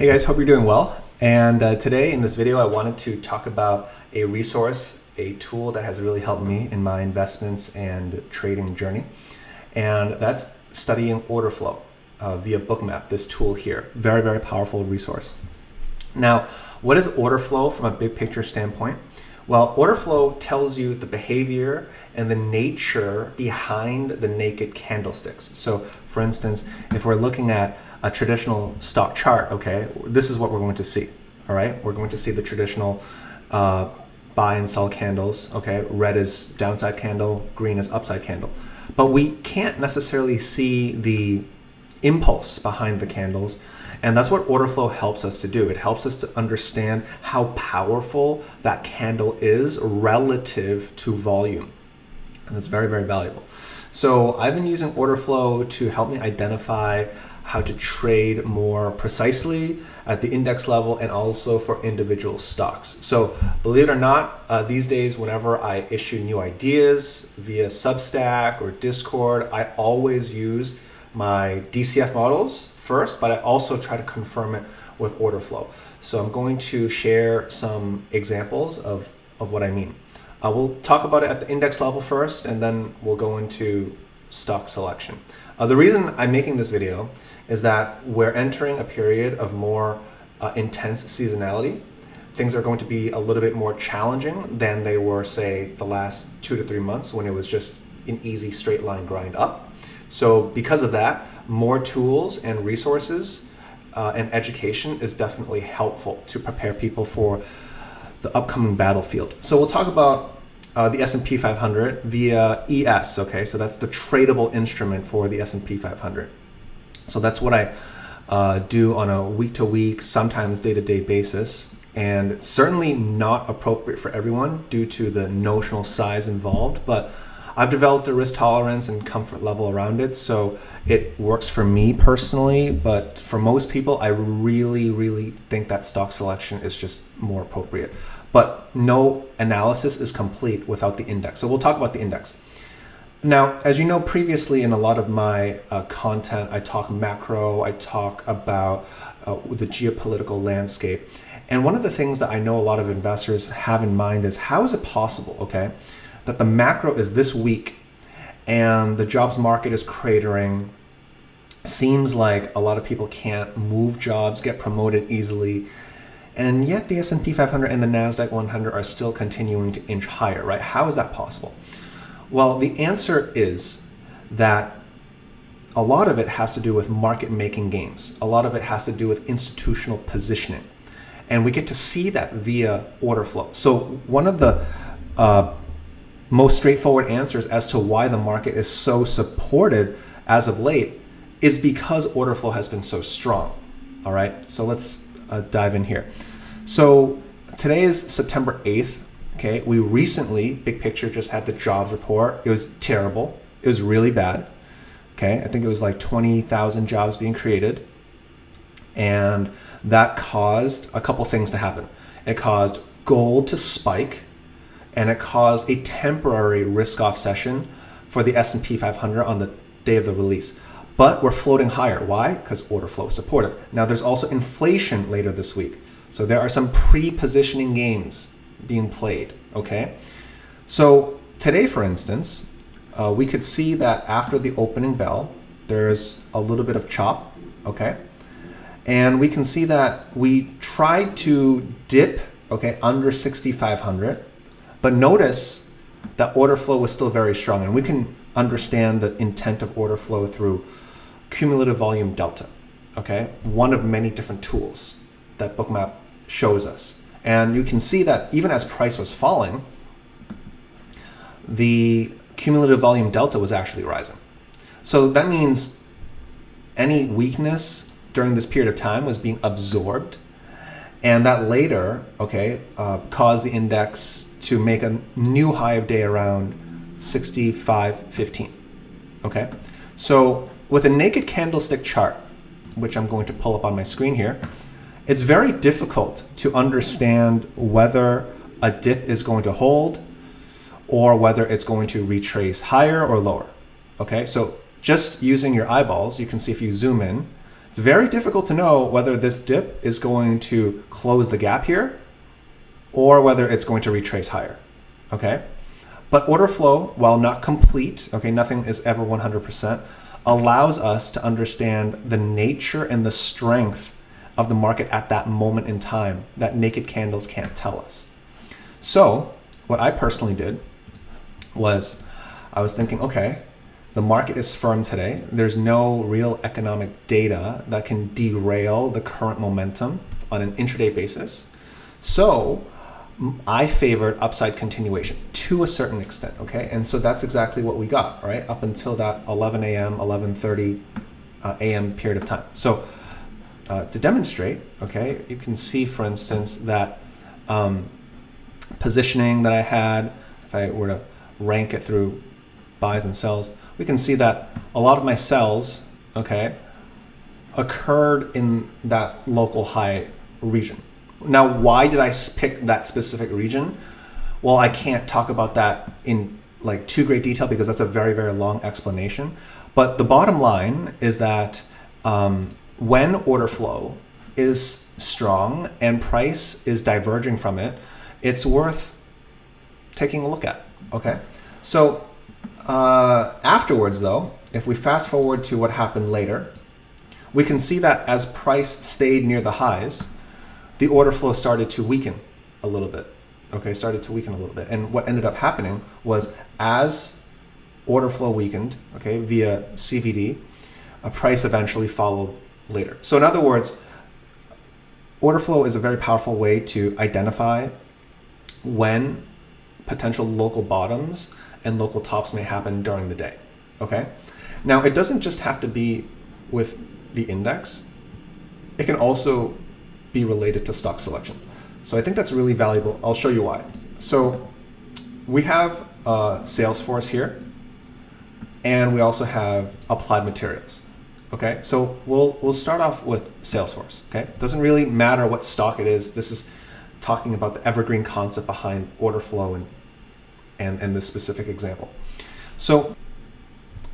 Hey guys, hope you're doing well. And today in this video, I wanted to talk about a resource, a tool that has really helped me in my investments and trading journey. And that's studying OrderFlow via Bookmap, this tool here. Very, very powerful resource. Now, what is OrderFlow from a big picture standpoint? Well, OrderFlow tells you the behavior and the nature behind the naked candlesticks. So for instance, if we're looking at a traditional stock chart, okay, this is what we're going to see, all right? We're going to see the traditional buy and sell candles, okay? Red is downside candle, green is upside candle. But we can't necessarily see the impulse behind the candles, and that's what OrderFlow helps us to do. It helps us to understand how powerful that candle is relative to volume. And it's very, very valuable. So I've been using OrderFlow to help me identify how to trade more precisely at the index level and also for individual stocks. So believe it or not, these days, whenever I issue new ideas via Substack or Discord, I always use my DCF models first, but I also try to confirm it with OrderFlow. So I'm going to share some examples of what I mean. We'll talk about it at the index level first, and then we'll go into stock selection. The reason I'm making this video is that we're entering a period of more intense seasonality. Things are going to be a little bit more challenging than they were, say, the last 2 to 3 months when it was just an easy straight line grind up. So because of that, more tools and resources and education is definitely helpful to prepare people for the upcoming battlefield. So we'll talk about the S&P 500 via ES, okay? So that's the tradable instrument for the S&P 500. So that's what I do on a week-to-week, sometimes day-to-day basis. And it's certainly not appropriate for everyone due to the notional size involved, but I've developed a risk tolerance and comfort level around it, so it works for me personally, but for most people, I really think that stock selection is just more appropriate. But no analysis is complete without the index. So we'll talk about the index. Now, as you know, previously in a lot of my content, I talk macro, I talk about the geopolitical landscape. And one of the things that I know a lot of investors have in mind is how is it possible, okay, that the macro is this weak and the jobs market is cratering. Seems like a lot of people can't move jobs, get promoted easily, and yet the S&P 500 and the NASDAQ 100 are still continuing to inch higher, right? How is that possible? Well, the answer is that a lot of it has to do with market making games. A lot of it has to do with institutional positioning. And we get to see that via OrderFlow. So one of the most straightforward answers as to why the market is so supported as of late is because OrderFlow has been so strong. All right, so let's dive in here. So today is September 8th. Okay, we recently, big picture, just had the jobs report. It was terrible. It was really bad. Okay, I think it was like 20,000 jobs being created. And that caused a couple things to happen. It caused gold to spike, and it caused a temporary risk-off session for the S&P 500 on the day of the release. But we're floating higher. Why? Because OrderFlow is supportive. Now, there's also inflation later this week. So there are some pre-positioning games being played, okay? So today, for instance, we could see that after the opening bell, there's a little bit of chop, okay? And we can see that we tried to dip, okay, under 6,500, but notice that OrderFlow was still very strong, and we can understand the intent of OrderFlow through cumulative volume delta, okay? One of many different tools that Bookmap shows us. And you can see that even as price was falling, the cumulative volume delta was actually rising. So that means any weakness during this period of time was being absorbed, and that later, okay, caused the index to make a new high of day around 65.15, okay? So with a naked candlestick chart, which I'm going to pull up on my screen here, it's very difficult to understand whether a dip is going to hold or whether it's going to retrace higher or lower, okay? So just using your eyeballs, you can see if you zoom in, It's very difficult to know whether this dip is going to close the gap here or whether it's going to retrace higher, okay? But order flow, while not complete, okay, nothing is ever 100%, allows us to understand the nature and the strength of the market at that moment in time that naked candles can't tell us. So what I personally did was I was thinking, okay, the market is firm today. There's no real economic data that can derail the current momentum on an intraday basis. So I favored upside continuation to a certain extent, okay? And so that's exactly what we got, right? Up until that 11 a.m., 11:30 a.m. period of time. So to demonstrate, okay, you can see, for instance, that positioning that I had, if I were to rank it through buys and sells, we can see that a lot of my sells, okay, occurred in that local high region. Now, why did I pick that specific region? Well, I can't talk about that in like too great detail because that's a very, very long explanation. But the bottom line is that when order flow is strong and price is diverging from it, it's worth taking a look at, okay? So afterwards though, if we fast forward to what happened later, we can see that as price stayed near the highs, the order flow started to weaken a little bit, okay, And what ended up happening was as order flow weakened, okay, via CVD, a price eventually followed later. So in other words, order flow is a very powerful way to identify when potential local bottoms and local tops may happen during the day, okay? Now, it doesn't just have to be with the index. It can also be related to stock selection. So I think that's really valuable. I'll show you why. So we have Salesforce here, and we also have applied materials, okay? So we'll start off with Salesforce, okay? It doesn't really matter what stock it is. This is talking about the evergreen concept behind order flow and this specific example. So,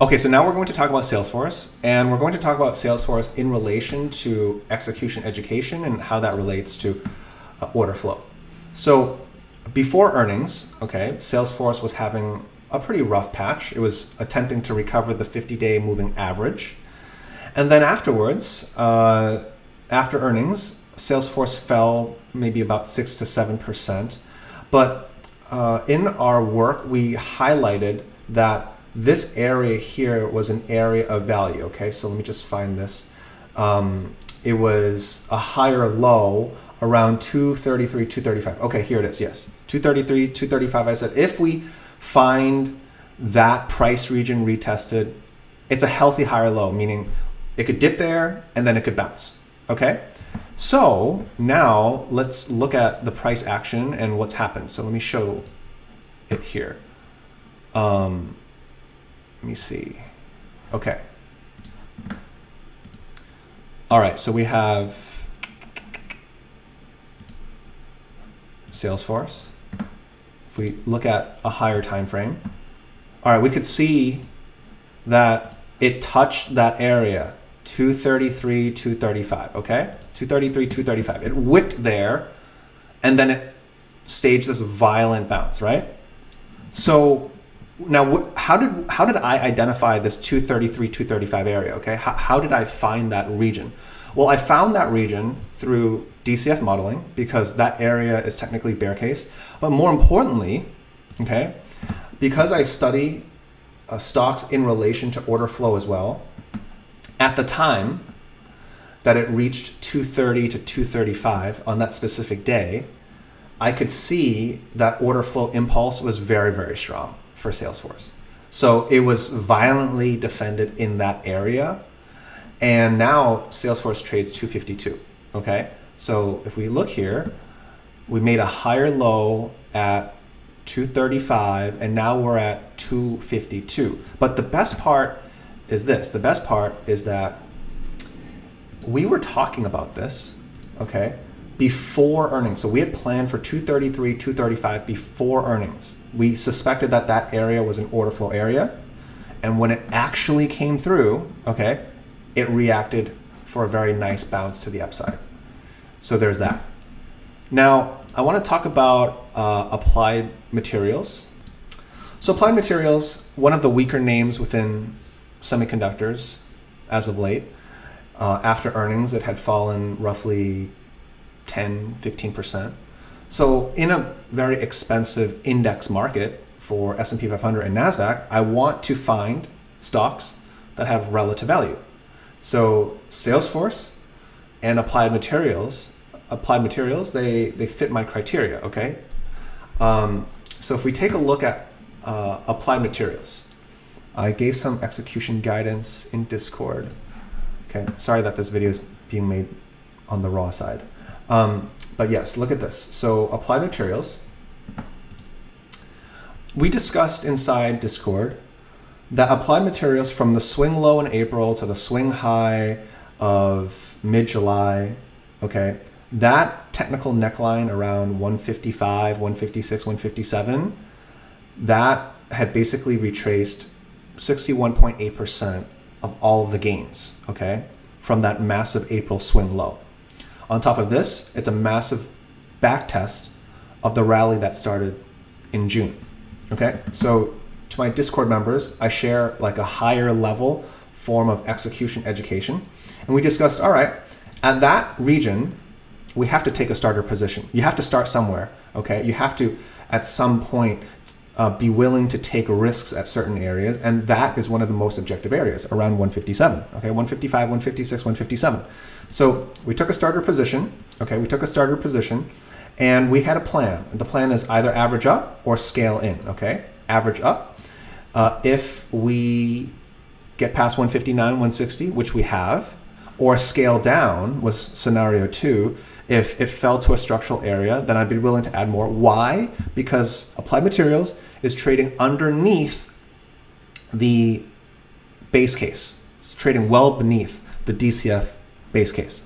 okay, so now we're going to talk about Salesforce, and we're going to talk about Salesforce in relation to execution education and how that relates to order flow. So before earnings, okay, Salesforce was having a pretty rough patch. It was attempting to recover the 50-day moving average. And then afterwards, after earnings, Salesforce fell maybe about 6 to 7%. But in our work, we highlighted that this area here was an area of value, okay? So let me just find this. It was a higher low around 233, 235. Okay, here it is, yes. 233, 235, I said, if we find that price region retested, it's a healthy higher low, meaning it could dip there and then it could bounce, okay? So now let's look at the price action and what's happened. So let me show it here. Let me see. Okay. All right, so we have Salesforce. If we look at a higher time frame, all right, we could see that it touched that area, 233, 235, okay? 233, 235. It wicked there, and then it staged this violent bounce, right? So now, how did I identify this 233, 235 area, okay? How did I find that region? Well, I found that region through DCF modeling because that area is technically bear case. But more importantly, okay, because I study stocks in relation to order flow as well, at the time that it reached 230 to 235 on that specific day, I could see that order flow impulse was very, very strong for Salesforce. So it was violently defended in that area. And now Salesforce trades 252, okay? So if we look here, we made a higher low at 235, and now we're at 252. But the best part is this. The best part is that we were talking about this, okay, before earnings. So we had planned for 233, 235 before earnings. We suspected that that area was an order flow area. And when it actually came through, okay, it reacted for a very nice bounce to the upside. So there's that. Now, I want to talk about Applied Materials. So Applied Materials, one of the weaker names within semiconductors as of late. After earnings, it had fallen roughly 10, 15%. So in a very expensive index market for S&P 500 and NASDAQ, I want to find stocks that have relative value. So Salesforce and Applied Materials, they fit my criteria, okay? So if we take a look at Applied Materials, I gave some execution guidance in Discord. Okay, sorry that this video is being made on the raw side. But yes, look at this. So Applied Materials, we discussed inside Discord that Applied Materials from the swing low in April to the swing high of mid-July, okay, that technical neckline around 155, 156, 157, that had basically retraced 61.8% of all of the gains, okay, from that massive April swing low. On top of this, it's a massive back test of the rally that started in June, okay? So to my Discord members, I share like a higher level form of execution education. And we discussed, all right, at that region, we have to take a starter position. You have to start somewhere, okay? You have to, at some point, be willing to take risks at certain areas, and that is one of the most objective areas, around 157, okay? 155, 156, 157. So we took a starter position, okay? We took a starter position, and we had a plan. The plan is either average up or scale in, okay? Average up. If we get past 159, 160, which we have, or scale down was scenario 2. If it fell to a structural area, then I'd be willing to add more. Why? Because Applied Materials is trading underneath the base case. It's trading well beneath the DCF base case.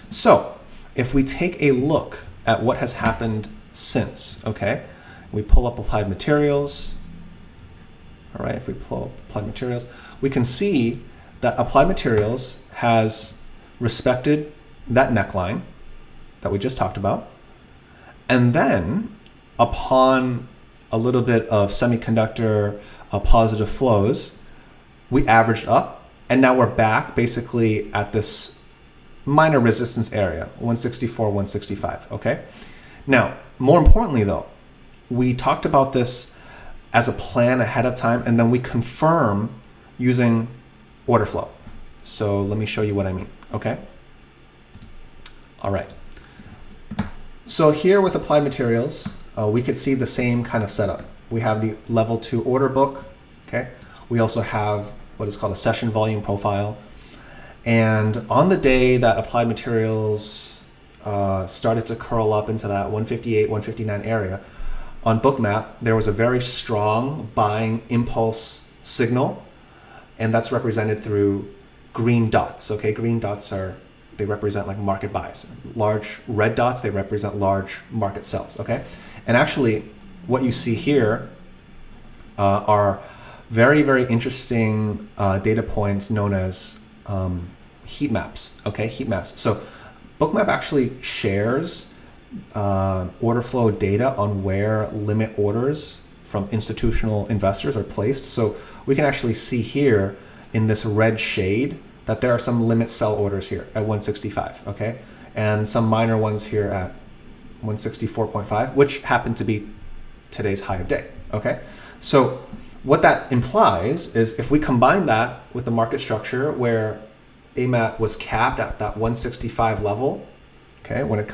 So if we take a look at what has happened since, okay, we pull up Applied Materials. All right, if we pull up Applied Materials, we can see that Applied Materials has respected that neckline that we just talked about. And then upon a little bit of semiconductor positive flows, we averaged up, and now we're back basically at this minor resistance area, 164, 165, okay? Now, more importantly though, we talked about this as a plan ahead of time, and then we confirm using OrderFlow. So let me show you what I mean, okay? All right. So here with Applied Materials, we could see the same kind of setup. We have the level 2 order book, okay? We also have what is called a session volume profile. And on the day that Applied Materials started to curl up into that 158, 159 area, on Bookmap, there was a very strong buying impulse signal, and that's represented through green dots, okay? Green dots they represent like market buys. Large red dots, they represent large market sells, okay? And actually, what you see here are very, very interesting data points known as heat maps, okay? Heat maps. So Bookmap actually shares order flow data on where limit orders from institutional investors are placed. So we can actually see here in this red shade that there are some limit sell orders here at 165, okay? And some minor ones here at 164.5, which happen to be today's high of day, okay? So what that implies is if we combine that with the market structure where AMAT was capped at that 165 level, okay, when it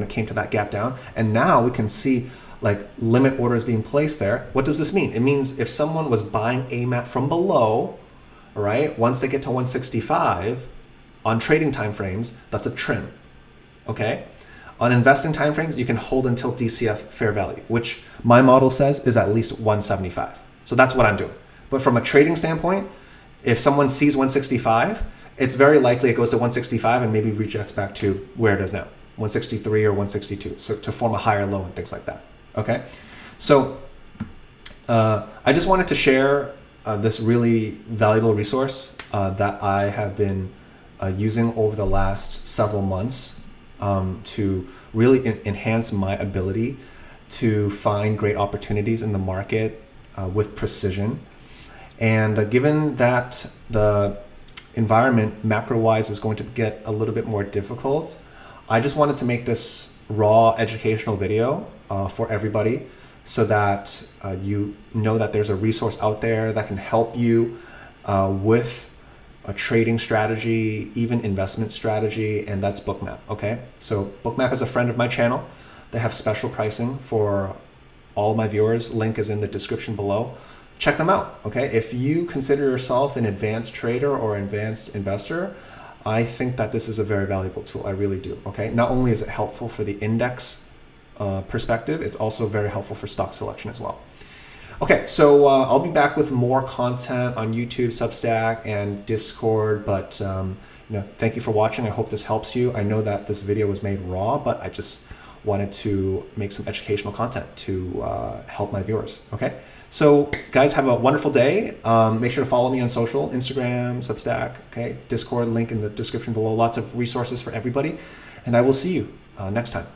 came to that gap down, and now we can see like limit orders being placed there. What does this mean? It means if someone was buying AMAT from below, all right, once they get to 165 on trading timeframes, that's a trim, okay? On investing timeframes, you can hold until DCF fair value, which my model says is at least 175. So that's what I'm doing. But from a trading standpoint, if someone sees 165, it's very likely it goes to 165 and maybe rejects back to where it is now, 163 or 162, so to form a higher low and things like that, okay? So I just wanted to share this really valuable resource that I have been using over the last several months to really enhance my ability to find great opportunities in the market with precision. And given that the environment macro-wise is going to get a little bit more difficult, I just wanted to make this raw educational video for everybody so that you know that there's a resource out there that can help you with a trading strategy, even investment strategy, and that's Bookmap, okay? So Bookmap is a friend of my channel. They have special pricing for all my viewers. Link is in the description below. Check them out, okay? If you consider yourself an advanced trader or advanced investor, I think that this is a very valuable tool. I really do, okay? Not only is it helpful for the index perspective, it's also very helpful for stock selection as well. Okay, so I'll be back with more content on YouTube, Substack, and Discord, but thank you for watching. I hope this helps you. I know that this video was made raw, but I just wanted to make some educational content to help my viewers, okay? So guys, have a wonderful day. Make sure to follow me on social, Instagram, Substack, okay? Discord, link in the description below. Lots of resources for everybody, and I will see you next time.